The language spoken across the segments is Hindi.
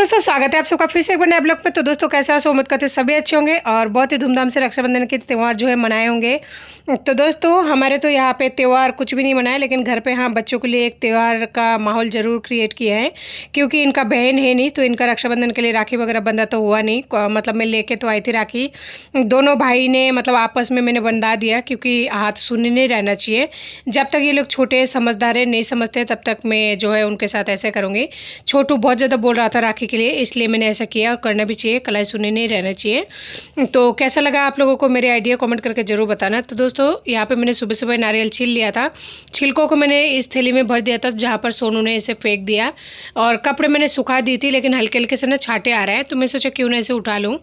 दोस्तों, स्वागत है आप सबका फिर से एक बार नए ब्लॉग पे। तो दोस्तों, कैसे हो? उम्मीद करते सभी अच्छे होंगे और बहुत ही धूमधाम से रक्षाबंधन के त्यौहार जो है मनाए होंगे। तो दोस्तों, हमारे तो यहाँ पे त्यौहार कुछ भी नहीं मनाया, लेकिन घर पे हाँ बच्चों के लिए एक त्यौहार का माहौल ज़रूर क्रिएट किया है, क्योंकि इनका बहन है नहीं, तो इनका रक्षाबंधन के लिए राखी वगैरह बंधा तो हुआ नहीं। मतलब मैं लेके तो आई थी राखी, दोनों भाई ने मतलब आपस में मैंने बंधा दिया, क्योंकि हाथ शून्य नहीं रहना चाहिए। जब तक ये लोग छोटे समझदार है, नहीं समझते, तब तक मैं जो है उनके साथ ऐसे करूँगी। छोटू बहुत ज़्यादा बोल रहा था राखी के लिए, इसलिए मैंने ऐसा किया और करना भी चाहिए, कलाई सुनी नहीं रहना चाहिए। तो कैसा लगा आप लोगों को मेरे आइडिया कमेंट करके ज़रूर बताना। तो दोस्तों, यहाँ पे मैंने सुबह सुबह नारियल छील लिया था, छिलकों को मैंने इस थैली में भर दिया था जहाँ पर सोनू ने इसे फेंक दिया, और कपड़े मैंने सुखा दी थी, लेकिन हल्के हल्के से ना छाटे आ रहा है, तो मैं सोचा क्यों ना इसे उठा लूँ,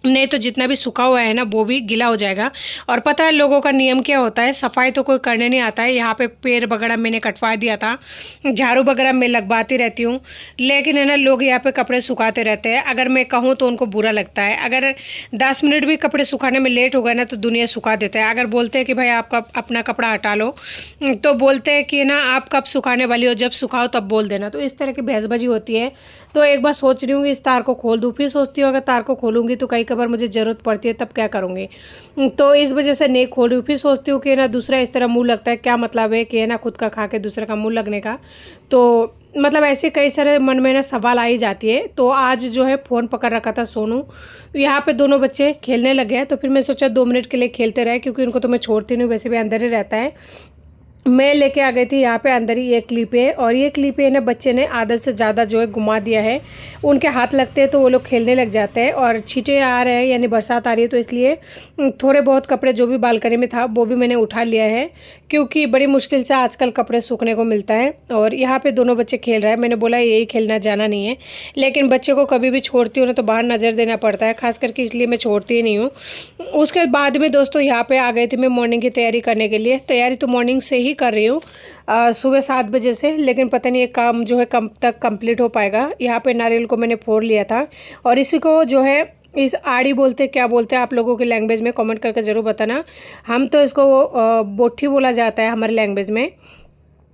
नहीं तो जितना भी सूखा हुआ है ना वो भी गीला हो जाएगा। और पता है लोगों का नियम क्या होता है, सफाई तो कोई करने नहीं आता है। यहाँ पे पेड़ वगैरह मैंने कटवा दिया था, झाड़ू वगैरह मैं लगवाती रहती हूँ, लेकिन है ना लोग यहाँ पे कपड़े सुखाते रहते हैं। अगर मैं कहूँ तो उनको बुरा लगता है। अगर 10 मिनट भी कपड़े सुखाने में लेट हो गए ना तो दुनिया सुखा देते हैं। अगर बोलते हैं कि भाई आपका अपना कपड़ा हटा लो, तो बोलते हैं कि ना आप कब सुखाने वाली हो, जब सुखाओ तब बोल देना। तो इस तरह की बहसबाजी होती है। तो एक बार सोच रही हूँ कि इस तार को खोल दूँ, फिर सोचती हूँ अगर तार को खोलूँगी तो कई बार मुझे ज़रूरत पड़ती है, तब क्या करूँगी। तो इस वजह से नहीं खोल रही हूँ। फिर सोचती हूँ कि ना दूसरा इस तरह मुँह लगता है, क्या मतलब है कि है ना खुद का खा के दूसरे का मुँह लगने का। तो मतलब ऐसे कई सारे मन में ना सवाल आ ही जाती है। तो आज जो है फ़ोन पकड़ रखा था सोनू, यहाँ पे दोनों बच्चे खेलने लगे हैं, तो फिर मैं सोचा 2 मिनट के लिए खेलते रहे, क्योंकि इनको तो मैं छोड़ती नहीं, वैसे भी अंदर ही रहता है। मैं लेके आ गई थी यहाँ पे अंदर ही ये क्लिप है, और ये क्लिप है ना बच्चे ने आदत से ज़्यादा जो है घुमा दिया है। उनके हाथ लगते हैं तो वो लोग खेलने लग जाते हैं, और छींटे आ रहे हैं यानी बरसात आ रही है, तो इसलिए थोड़े बहुत कपड़े जो भी बालकनी में था वो भी मैंने उठा लिया है, क्योंकि बड़ी मुश्किल से आजकल कपड़े सूखने को मिलता है। और यहाँ पे दोनों बच्चे खेल रहे हैं। मैंने बोला यही खेलना जाना नहीं है, लेकिन बच्चे को कभी भी छोड़ती हूँ ना तो बाहर नज़र देना पड़ता है, खास करके इसलिए मैं छोड़ती ही नहीं हूँ। उसके बाद में दोस्तों यहाँ पे आ गई थी मैं मॉर्निंग की तैयारी करने के लिए। तैयारी तो मॉर्निंग से ही कर रही हूँ, सुबह 7 बजे से, लेकिन पता नहीं ये काम जो है कब तक कंप्लीट हो पाएगा। यहाँ पे नारियल को मैंने फोड़ लिया था, और इसी को जो है इस आड़ी बोलते क्या बोलते हैं आप लोगों की लैंग्वेज में कमेंट करके ज़रूर बताना। हम तो इसको बोठी बोला जाता है हमारे लैंग्वेज में,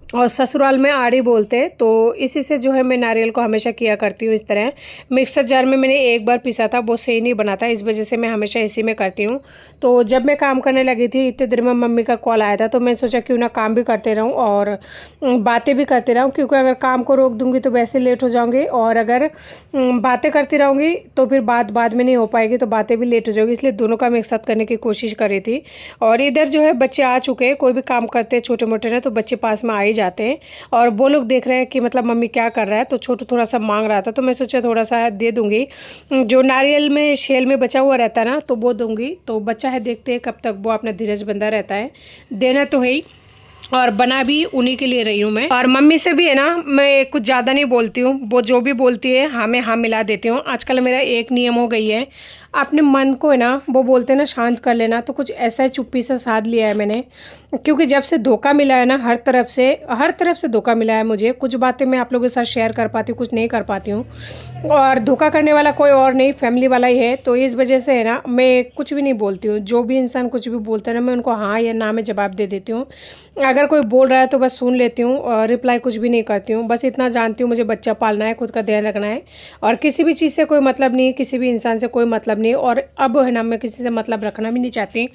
और ससुराल में आड़ी बोलते हैं। तो इसी से जो है मैं नारियल को हमेशा किया करती हूँ इस तरह। मिक्सर जार में मैंने एक बार पीसा था, वो सही नहीं बना था, इस वजह से मैं हमेशा इसी में करती हूँ। तो जब मैं काम करने लगी थी इतने देर में मम्मी का कॉल आया था, तो मैं सोचा क्यों ना काम भी करते रहूँ और बातें भी करते रहूँ, क्योंकि अगर काम को रोक दूँगी तो वैसे लेट हो जाऊँगी, और अगर बातें करती रहूँगी तो फिर बात बाद में नहीं हो पाएगी, तो बातें भी लेट हो जाएगी। इसलिए दोनों काम एक साथ करने की कोशिश कर रही थी। और इधर जो है बच्चे आ चुके हैं, कोई भी काम करते हैं छोटे मोटे ना तो बच्चे पास में आ ही जाते हैं, और वो लोग देख रहे हैं कि मतलब मम्मी क्या कर रहा है। तो छोटू थोड़ा सा मांग रहा था, तो मैं सोचा थोड़ा सा दे दूंगी, जो नारियल में शेल में बचा हुआ रहता है ना तो वो दूंगी। तो बच्चा है, देखते हैं कब तक वो अपना धीरज बंधा रहता है। देना तो है ही, और बना भी उन्हीं के लिए रही हूँ मैं। और मम्मी से भी है ना मैं कुछ ज़्यादा नहीं बोलती हूँ, वो जो भी बोलती है हाँ में हाँ मिला देती हूँ। आजकल मेरा एक नियम हो गई है, अपने मन को है ना वो बोलते हैं ना शांत कर लेना, तो कुछ ऐसा ही चुप्पी से साध लिया है मैंने। क्योंकि जब से धोखा मिला है ना हर तरफ से धोखा मिला है मुझे। कुछ बातें मैं आप लोगों के साथ शेयर कर पाती हूँ, कुछ नहीं कर पाती हूँ, और धोखा करने वाला कोई और नहीं, फैमिली वाला ही है। तो इस वजह से है ना मैं कुछ भी नहीं बोलती हूँ। जो भी इंसान कुछ भी बोलता है ना मैं उनको हाँ या ना में जवाब दे देती हूँ। अगर कोई बोल रहा है तो बस सुन लेती हूँ, और रिप्लाई कुछ भी नहीं करती हूँ। बस इतना जानती हूँ मुझे बच्चा पालना है, खुद का ध्यान रखना है, और किसी भी चीज़ से कोई मतलब नहीं, किसी भी इंसान से कोई मतलब नहीं। और अब है ना मैं किसी से मतलब रखना भी नहीं चाहती,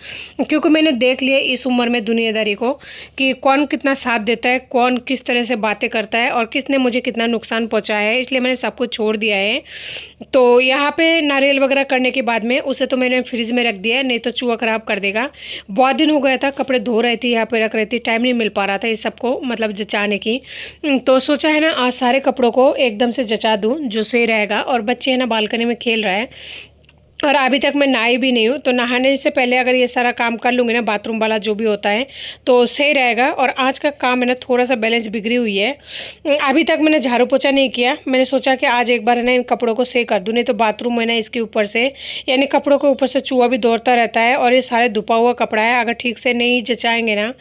क्योंकि मैंने देख लिया इस उम्र में दुनियादारी को कि कौन कितना साथ देता है, कौन किस तरह से बातें करता है, और किसने मुझे कितना नुकसान पहुंचाया है। इसलिए मैंने सब कुछ छोड़ दिया है। तो यहाँ पे नारियल वगैरह करने के बाद में उसे तो मैंने फ्रिज में रख दिया है, नहीं तो चूहा खराब कर देगा। बहुत दिन हो गया था, कपड़े धो रही थी, यहाँ पे रख रही थी, टाइम नहीं मिल पा रहा था इस सबको मतलब जचाने की। तो सोचा है ना आज सारे कपड़ों को एकदम से जचा दूँ, जो सही रहेगा। और बच्चे है ना बालकनी में खेल रहा है, और अभी तक मैं नहाई भी नहीं हूँ, तो नहाने से पहले अगर ये सारा काम कर लूँगी ना बाथरूम वाला जो भी होता है तो सही रहेगा। और आज का काम है ना थोड़ा सा बैलेंस बिगड़ी हुई है। अभी तक मैंने झाड़ू पोछा नहीं किया, मैंने सोचा कि आज एक बार है ना इन कपड़ों को सही कर दूँ, नहीं तो बाथरूम है ना इसके ऊपर से यानी कपड़ों के ऊपर से चूहा भी दौड़ता रहता है, और ये सारे धुपा हुआ कपड़ा है। अगर ठीक से नहीं जचाएंगे ना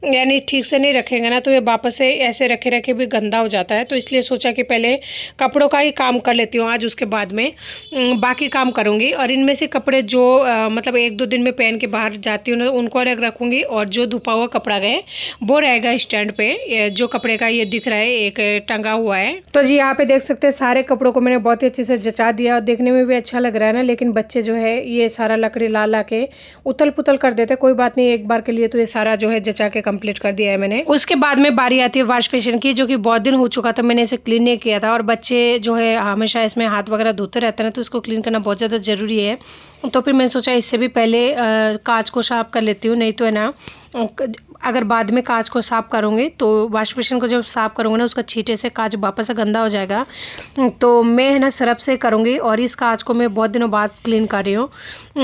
यानी ठीक से नहीं रखेंगे ना तो ये वापस से ऐसे रखे रखे भी गंदा हो जाता है। तो इसलिए सोचा कि पहले कपड़ों का ही काम कर लेती हूँ आज, उसके बाद में बाकी काम करूँगी। और इनमें से कपड़े जो मतलब 1-2 दिन में पहन के बाहर जाती हूँ ना, उनको अलग रखूँगी, और जो धुपा हुआ कपड़ा गए वो रहेगा स्टैंड पे। जो कपड़े का ये दिख रहा है एक टंगा हुआ है। तो जी यहाँ पे देख सकते हैं सारे कपड़ों को मैंने बहुत ही अच्छे से जचा दिया, और देखने में भी अच्छा लग रहा है ना। लेकिन बच्चे जो है ये सारा लकड़ी ला ला के उथल पुथल कर देते। कोई बात नहीं, एक बार के लिए तो ये सारा जो है जचा के कंप्लीट कर दिया है मैंने। उसके बाद में बारी आती है वॉश बेसिन की, जो कि बहुत दिन हो चुका था मैंने इसे क्लीन नहीं किया था, और बच्चे जो है हमेशा इसमें हाथ वगैरह धोते रहते हैं, तो इसको क्लीन करना बहुत ज़्यादा ज़रूरी है। तो फिर मैंने सोचा इससे भी पहले कांच को साफ कर लेती हूँ, नहीं तो है ना अगर बाद में कांच को साफ़ करूँगी तो वॉश बेसिन को जब साफ़ करूँगी ना, उसका छींटे से कांच वापस से गंदा हो जाएगा। तो मैं है ना सरफ से करूँगी, और इस कांच को मैं बहुत दिनों बाद क्लीन कर रही हूँ।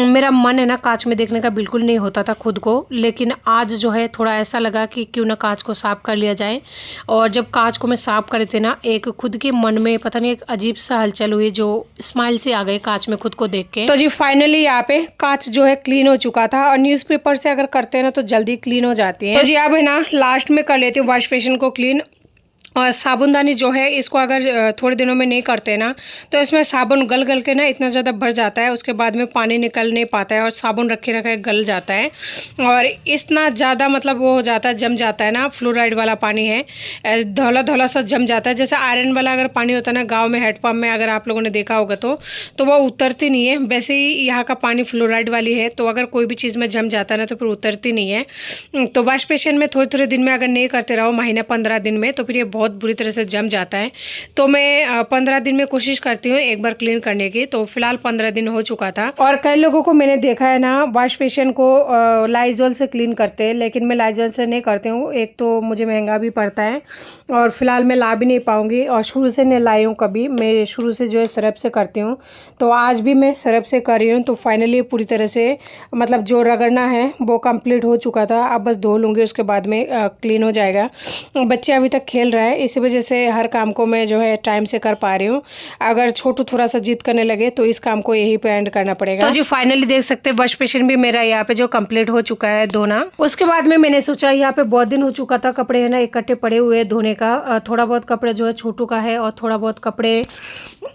मेरा मन है ना कांच में देखने का बिल्कुल नहीं होता था खुद को, लेकिन आज जो है थोड़ा ऐसा लगा कि क्यों ना कांच को साफ़ कर लिया जाए। और जब कांच को मैं साफ़ कर रही थी ना, एक खुद के मन में पता नहीं एक अजीब सा हलचल हुई, जो स्माइल से आ गई कांच में खुद को देख के। तो जी फाइनली यहाँ पे कांच जो है क्लीन हो चुका था, और न्यूज़पेपर से अगर करते हैं ना तो जल्दी क्लीन हो जाती है। तो जी अब है ना लास्ट में कर लेती हूँ वॉश बेसिन को क्लीन। और साबुनदानी जो है इसको अगर थोड़े दिनों में नहीं करते ना, तो इसमें साबुन गल गल के ना इतना ज़्यादा भर जाता है, उसके बाद में पानी निकल नहीं पाता है, और साबुन रखे रखे गल जाता है, और इतना ज़्यादा मतलब वो हो जाता है, जम जाता है ना। फ्लोराइड वाला पानी है, धौला धौला सा जम जाता है। जैसे आयरन वाला अगर पानी होता है ना गाँव में हैंडपम्प में, अगर आप लोगों ने देखा होगा तो वो उतरती नहीं है। वैसे ही यहाँ का पानी फ्लोराइड वाली है, तो अगर कोई भी चीज़ में जम जाता है ना तो फिर उतरती नहीं है। तो वॉश बेसिन में थोड़े थोड़े दिन में अगर नहीं करते रहो, महीना 15 दिन में, तो फिर ये बहुत बुरी तरह से जम जाता है। तो मैं 15 दिन में कोशिश करती हूँ एक बार क्लीन करने की। तो फिलहाल 15 दिन हो चुका था, और कई लोगों को मैंने देखा है ना वॉश बेसिन को लाइजॉल से क्लीन करते हैं, लेकिन मैं लाइजॉल से नहीं करती हूँ। एक तो मुझे महंगा भी पड़ता है, और फिलहाल मैं ला भी नहीं पाऊँगी, और शुरू से नहीं लाई हूँ कभी। मैं शुरू से जो है सरफ से करती हूँ, तो आज भी मैं सरफ से कर रही हूँ। तो फाइनली पूरी तरह से मतलब जो रगड़ना है वो कंप्लीट हो चुका था। अब बस धो लूँगी, उसके बाद में क्लीन हो जाएगा। बच्चे अभी तक खेल रहा है, इसी वजह से हर काम को मैं जो है टाइम से कर पा रही हूँ। अगर छोटू थोड़ा सा जिद करने लगे तो इस काम को यही पे एंड करना पड़ेगा। तो जी फाइनली देख सकते हैं वॉश बेसिन भी मेरा यहाँ पे जो कंप्लीट हो चुका है धोना। उसके बाद में मैंने सोचा यहाँ पे बहुत दिन हो चुका था कपड़े है ना इकट्ठे पड़े हुए धोने का। थोड़ा बहुत कपड़े जो है छोटू का है, और थोड़ा बहुत कपड़े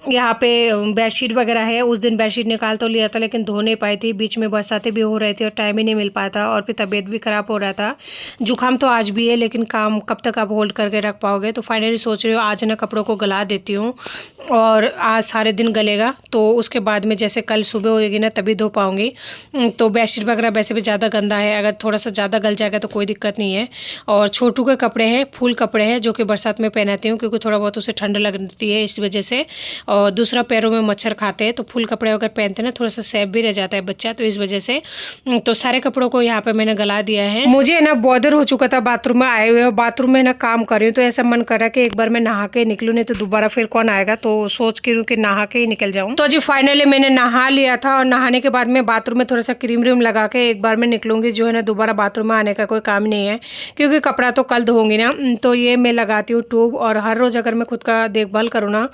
यहाँ पे बेडशीट वगैरह है। उस दिन बेडशीट निकाल तो लिया था, लेकिन धो नहीं पाई थी, बीच में बरसातें भी हो रही थी और टाइम ही नहीं मिल पाया था, और फिर तबीयत भी खराब हो रहा था। जुकाम तो आज भी है, लेकिन काम कब तक आप होल्ड करके रख पाओगे। तो फाइनली सोच रही हूँ आज ना कपड़ों को गला देती हूँ, और आज सारे दिन गलेगा, तो उसके बाद में जैसे कल सुबह होएगी ना तभी धो पाऊँगी। तो बेडशीट वगैरह वैसे भी ज़्यादा गंदा है, अगर थोड़ा सा ज़्यादा गल जाएगा तो कोई दिक्कत नहीं है। और छोटू के कपड़े हैं, फुल कपड़े हैं, जो कि बरसात में पहनाती हूँ, क्योंकि थोड़ा बहुत उसे ठंड लगती है इस वजह से। और दूसरा पैरों में मच्छर खाते हैं, तो फुल कपड़े अगर पहनते हैं ना थोड़ा सा सेफ भी रह जाता है बच्चा, तो इस वजह से तो सारे कपड़ों को यहाँ पे मैंने गला दिया है। मुझे ना बॉदर हो चुका था बाथरूम में आए हुए, बाथरूम में ना काम कर रही हूँ, तो ऐसा मन कर रहा कि एक बार मैं नहा के निकलूँ, नहीं तो दोबारा फिर कौन आएगा। तो सोच के कि नहा के ही निकल जाऊँ। तो जी फाइनली मैंने नहा लिया था, और नहाने के बाद में बाथरूम में थोड़ा सा क्रीम व्रीम लगा के एक बार मैं निकलूंगी, जो है ना दोबारा बाथरूम में आने का कोई काम नहीं है, क्योंकि कपड़ा तो कल धोऊंगी ना। तो ये मैं लगाती हूँ ट्यूब, और हर रोज़ अगर मैं खुद का देखभाल करूँ ना,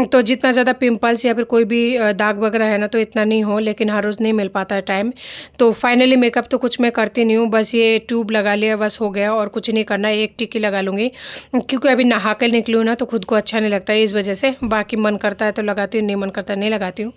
तो जितना ज़्यादा पिंपल्स या फिर कोई भी दाग वगैरह है ना तो इतना नहीं हो, लेकिन हर रोज़ नहीं मिल पाता है टाइम। तो फाइनली मेकअप तो कुछ मैं करती नहीं हूँ, बस ये ट्यूब लगा लिया बस हो गया, और कुछ नहीं करना। एक टिक्की लगा लूँगी, क्योंकि अभी नहा कर निकलूँ ना तो खुद को अच्छा नहीं लगता है, इस वजह से। बाकी मन करता है तो लगाती हूँ, नहीं मन करता नहीं लगाती हूँ।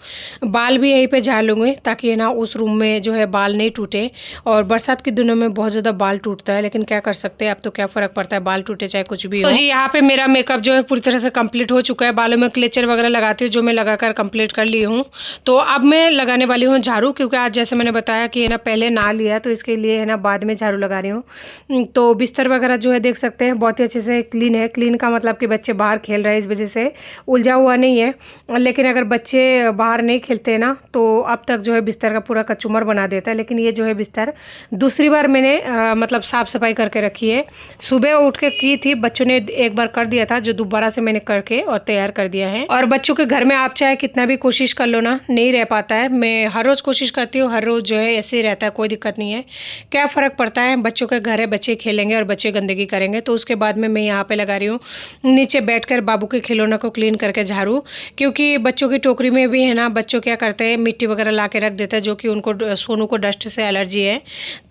बाल भी यहीं पे झाड़ लूँगी, ताकि है ना उस रूम में जो है बाल नहीं टूटे। और बरसात के दिनों में बहुत ज़्यादा बाल टूटता है, लेकिन क्या कर सकते हैं, अब तो क्या फ़र्क पड़ता है, बाल टूटे चाहे कुछ भी हो। तो जी यहाँ पे मेरा मेकअप जो है पूरी तरह से कंप्लीट हो चुका है। बालों में क्लेचर वगैरह लगाती हूँ, जो मैं लगाकर कंप्लीट कर ली हूँ। तो अब मैं लगाने वाली हूँ झाड़ू, क्योंकि आज जैसे मैंने बताया कि है ना पहले नहा लिया, तो इसके लिए है ना बाद में झाड़ू लगा रही हूँ। तो बिस्तर वगैरह जो है देख सकते हैं बहुत ही अच्छे से क्लीन है। क्लीन का मतलब कि बच्चे बाहर खेल रहे हैं, इस वजह से उलझा हुआ नहीं है। लेकिन अगर बच्चे बाहर नहीं खेलते ना तो अब तक जो है बिस्तर का पूरा कचूमर बना देता है। लेकिन ये जो है बिस्तर दूसरी बार मैंने मतलब साफ़ सफाई करके रखी है। सुबह उठ के की थी, बच्चों ने एक बार कर दिया था, जो दोबारा से मैंने करके और तैयार कर दिया है। और बच्चों के घर में आप चाहे कितना भी कोशिश कर लो ना, नहीं रह पाता है। मैं हर रोज़ कोशिश करती हूँ, हर रोज़ जो है ऐसे ही रहता है, कोई दिक्कत नहीं है। क्या फ़र्क पड़ता है, बच्चों के घर है, बच्चे खेलेंगे और बच्चे गंदगी करेंगे। तो उसके बाद में मैं यहाँ पे लगा रही हूँ नीचे बैठकर बाबू के खिलौनों को क्लीन करके झाड़ू, क्योंकि बच्चों की टोकरी में भी है ना बच्चों क्या करते हैं मिट्टी वगैरह ला के रख देता है, जो कि उनको सोनू को डस्ट से एलर्जी है,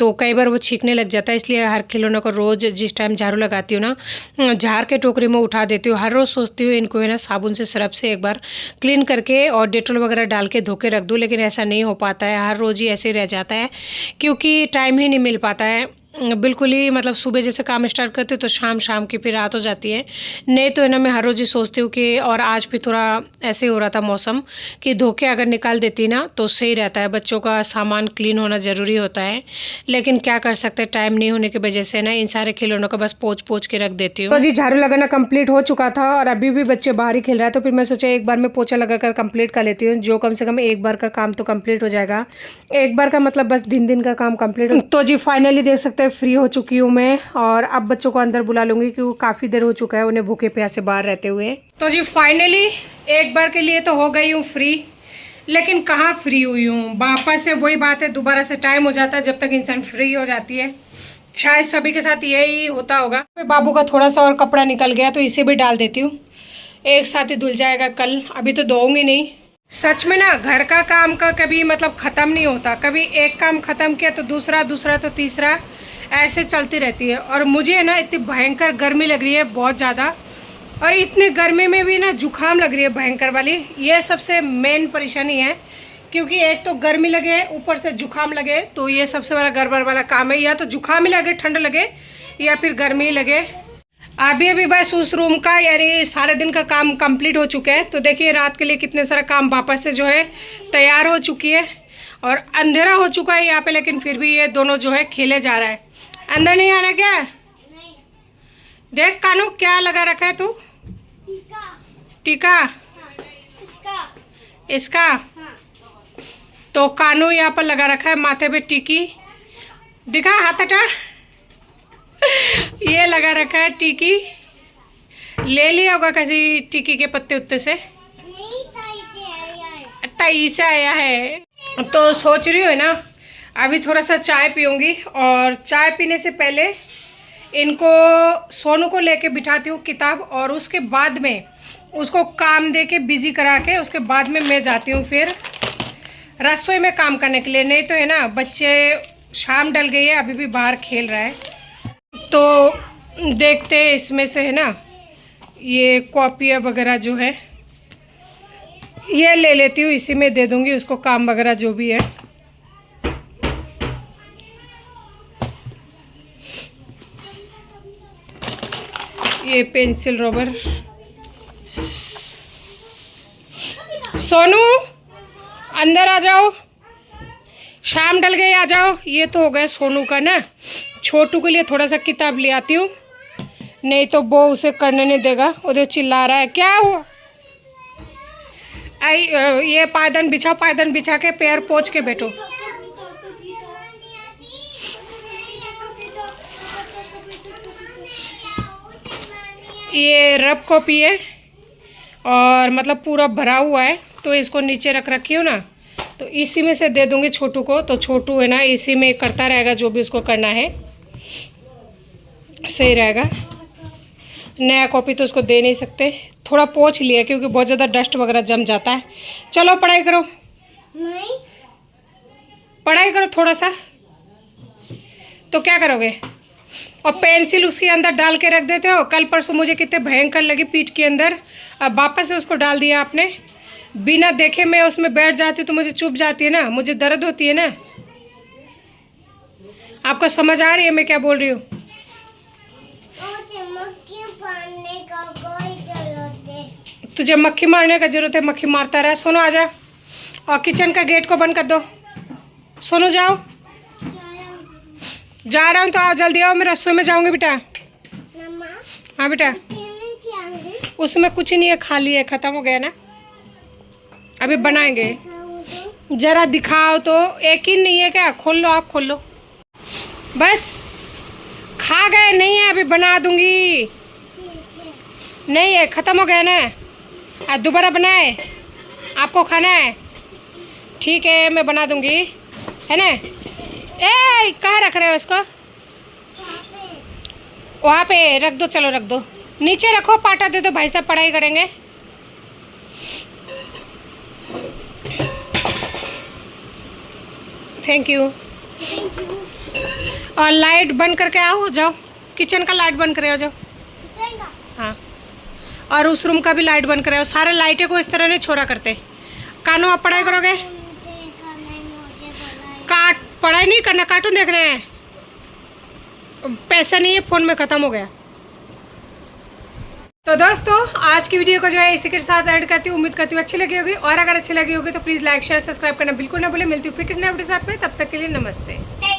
तो कई बार वो छींकने लग जाता है। इसलिए हर खिलौनों को रोज़ जिस टाइम झाड़ू लगाती हूँ ना, झाड़ के टोकरी में उठा देती हूँ। हर रोज़ सोचती हूँ इनको है ना साबुन से सरफ से एक बार क्लीन करके और डेटॉल वगैरह डाल के धो के रख दूँ, लेकिन ऐसा नहीं हो पाता है, हर रोज़ ही ऐसे रह जाता है क्योंकि टाइम ही नहीं मिल पाता है बिल्कुल ही। मतलब सुबह जैसे काम स्टार्ट करते तो शाम की फिर रात हो जाती है। नहीं तो है ना, मैं हर रोज़ ही सोचती हूँ कि, और आज भी थोड़ा ऐसे हो रहा था मौसम कि धो के अगर निकाल देती ना तो सही रहता है। बच्चों का सामान क्लीन होना ज़रूरी होता है, लेकिन क्या कर सकते हैं, टाइम नहीं होने की वजह से ना इन सारे खिलौनों को बस पोंछ के रख देती हूँ। तो जी झाड़ू लगाना कंप्लीट हो चुका था और अभी भी बच्चे बाहर ही खेल रहा है, तो फिर मैं सोचा एक बार में पोछा लगाकर कंप्लीट कर लेती हूँ, जो कम से कम एक बार का काम तो कंप्लीट हो जाएगा। एक बार का मतलब बस दिन का काम कंप्लीट हो। तो जी फाइनली देख सकते हैं फ्री हो चुकी हूँ मैं, और अब बच्चों को अंदर बुला लूँगी क्योंकि काफ़ी देर हो चुका है उन्हें भूखे प्यासे बाहर रहते हुए। तो जी फाइनली एक बार के लिए तो हो गई हूँ फ्री, लेकिन कहाँ फ्री हुई हूँ, वापस से वही बात है, दोबारा से टाइम हो जाता है जब तक इंसान फ्री हो जाती है। शायद सभी के साथ यही होता होगा। बाबू का थोड़ा सा और कपड़ा निकल गया तो इसे भी डाल देती हूँ, एक साथ ही धुल जाएगा कल, अभी तो धोऊंगी नहीं। सच में ना घर का काम का कभी मतलब ख़त्म नहीं होता, कभी एक काम ख़त्म किया तो दूसरा तो तीसरा, ऐसे चलती रहती है। और मुझे ना इतनी भयंकर गर्मी लग रही है, बहुत ज़्यादा, और इतनी गर्मी में भी ना जुकाम लग रही है भयंकर वाली। ये सबसे मेन परेशानी है, क्योंकि एक तो गर्मी लगे ऊपर से जुकाम लगे, तो ये सबसे बड़ा गड़बड़ वाला काम है। या तो जुकाम ही लगे, ठंड लगे, या फिर गर्मी लगे। अभी बस उस रूम का यानी सारे दिन का काम कंप्लीट हो चुका है। तो देखिए रात के लिए कितने सारा काम वापस से जो है तैयार हो चुकी है, और अंधेरा हो चुका है यहाँ पे, लेकिन फिर भी ये दोनों जो है खेले जा रहा है। अंदर नहीं आना क्या? नहीं। देख कानू क्या लगा रखा है तू? टीका। हाँ, इसका हाँ। तो कानू यहाँ पर लगा रखा है माथे पे टीकी, दिखा हाथ हटा। ये लगा रखा है टीकी, ले लिया होगा किसी टीकी के पत्ते उत्ते से, ताई से आया है। तो सोच रही हो ना अभी थोड़ा सा चाय पीऊँगी, और चाय पीने से पहले इनको सोनू को लेके बिठाती हूँ किताब, और उसके बाद में उसको काम दे के बिजी करा के उसके बाद में मैं जाती हूँ फिर रसोई में काम करने के लिए। नहीं तो है ना बच्चे, शाम डल गई है, अभी भी बाहर खेल रहा है। तो देखते हैं इसमें से है ना ये कॉपियाँ वगैरह जो है ये ले लेती हूँ, इसी में दे दूँगी उसको काम वगैरह जो भी है। ये पेंसिल रबर। सोनू अंदर आ जाओ, शाम ढल गई, आ जाओ। ये तो हो गया सोनू का ना। छोटू के लिए थोड़ा सा किताब ले आती हूँ, नहीं तो वो उसे करने नहीं देगा, उधर चिल्ला रहा है। क्या हुआ? आई ये पायदान बिछाओ, पायदान बिछा के पैर पोंछ के बैठो। ये रब कॉपी है और मतलब पूरा भरा हुआ है, तो इसको नीचे रख रखी हूँ ना, तो इसी में से दे दूँगी छोटू को। तो छोटू है ना इसी में करता रहेगा जो भी उसको करना है, सही रहेगा। नया कॉपी तो उसको दे नहीं सकते, थोड़ा पोंछ लिया क्योंकि बहुत ज़्यादा डस्ट वगैरह जम जाता है। चलो पढ़ाई करो। नहीं पढ़ाई करो थोड़ा सा, तो क्या करोगे? और पेंसिल उसके अंदर डाल के रख देते हो। कल परसों मुझे कितने भयंकर लगी पीठ के अंदर, अब वापस से उसको डाल दिया आपने। बिना देखे मैं उसमें बैठ जाती हूँ तो मुझे चुभ जाती है ना, मुझे दर्द होती है ना। आपको समझ आ रही है मैं क्या बोल रही हूँ? तुझे मक्खी मारने का जरूरत है, मक्खी मारता रहा। सोनू आ जा, और किचन का गेट को बंद कर दो। सोनू जाओ। जा रहा हूँ तो आओ, जल्दी आओ, मैं रसोई में जाऊँगी बेटा। हाँ बेटा, उसमें कुछ नहीं है, खाली है, ख़त्म हो गया ना, अभी बनाएंगे। ज़रा दिखाओ तो, एक ही नहीं है क्या? खोल लो, आप खोल लो। बस खा गए? नहीं है, अभी बना दूँगी। नहीं है, ख़त्म हो गया ना, दोबारा बनाए? आपको खाना है? ठीक है, मैं बना दूँगी, है ना। ए कहाँ रख रहे हो इसको? वहाँ पे रख दो, चलो रख दो, नीचे रखो, पाटा दे दो, भाई साहब पढ़ाई करेंगे। Thank you. और लाइट बंद करके आओ, जाओ किचन का लाइट बंद करे, आ जाओ। हाँ, और उस रूम का भी लाइट बंद कराया। सारे लाइटें को इस तरह नहीं छोड़ा करते। कानू आप पढ़ाई करोगे? पढ़ाई नहीं करना, कार्टून देख रहे हैं। पैसा नहीं है, फ़ोन में ख़त्म हो गया। तो दोस्तों आज की वीडियो को जो है इसी के साथ ऐड करती हूँ। उम्मीद करती हूँ अच्छी लगी होगी, और अगर अच्छी लगी होगी तो प्लीज़ लाइक शेयर सब्सक्राइब करना बिल्कुल ना भूलें। मिलती हूँ फिर किसी नए वीडियो के साथ में, तब तक के लिए नमस्ते।